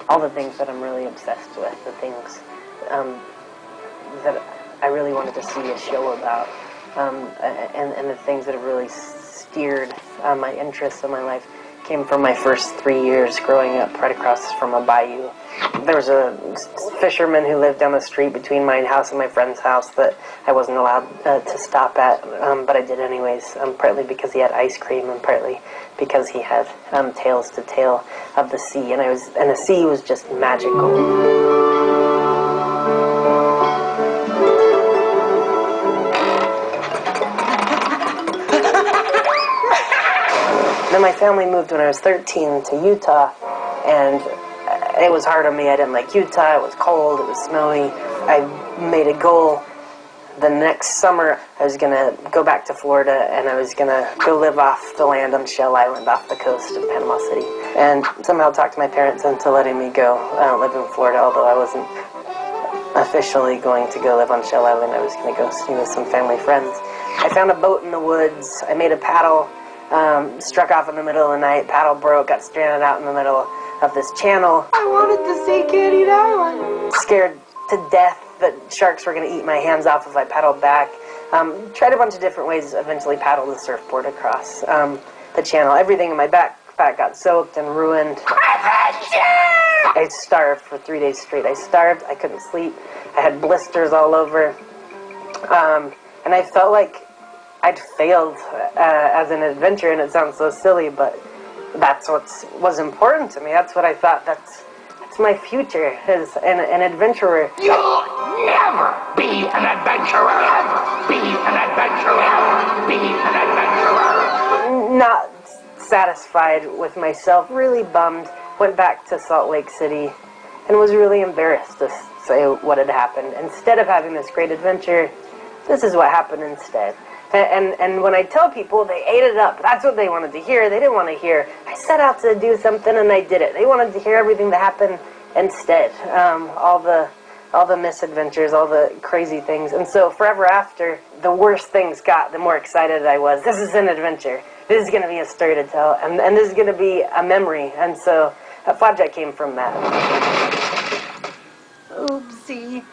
all the things that I'm really obsessed with, the things that I really wanted to see a show about, and the things that have really steered my interests in my life came from my first 3 years growing up right across from a bayou. There was a fisherman who lived down the street between my house and my friend's house that I wasn't allowed to stop at, but I did anyways, partly because he had ice cream and partly because he had tales to tell of the sea, and the sea was just magical. Then my family moved when I was 13 to Utah, and it was hard on me. I didn't like Utah. It was cold. It was snowy. I made a goal. The next summer, I was going to go back to Florida, and I was going to go live off the land on Shell Island off the coast of Panama City. And somehow talked my parents into letting me go live in Florida, although I wasn't officially going to go live on Shell Island. I was going to go ski with some family friends. I found a boat in the woods. I made a paddle. Struck off in the middle of the night, paddle broke, got stranded out in the middle of this channel. I wanted to see Kitty Island. Scared to death that sharks were going to eat my hands off if I paddled back. Tried a bunch of different ways, eventually paddled the surfboard across the channel. Everything in my backpack got soaked and ruined. I starved for 3 days straight. I starved, I couldn't sleep, I had blisters all over, and I felt like I'd failed as an adventurer, and it sounds so silly, but that's what was important to me. That's what I thought. That's my future as an adventurer. You'll never be an adventurer. Be an adventurer. Be an adventurer. Not satisfied with myself. Really bummed. Went back to Salt Lake City, and was really embarrassed to say what had happened. Instead of having this great adventure, this is what happened instead. And when I tell people, they ate it up. That's what they wanted to hear. They didn't want to hear, I set out to do something and I did it. They wanted to hear everything that happened instead. All the misadventures, all the crazy things. And so forever after, the worse things got, the more excited I was. This is an adventure. This is going to be a story to tell. And this is going to be a memory. And so Flapjack came from that. Oopsie.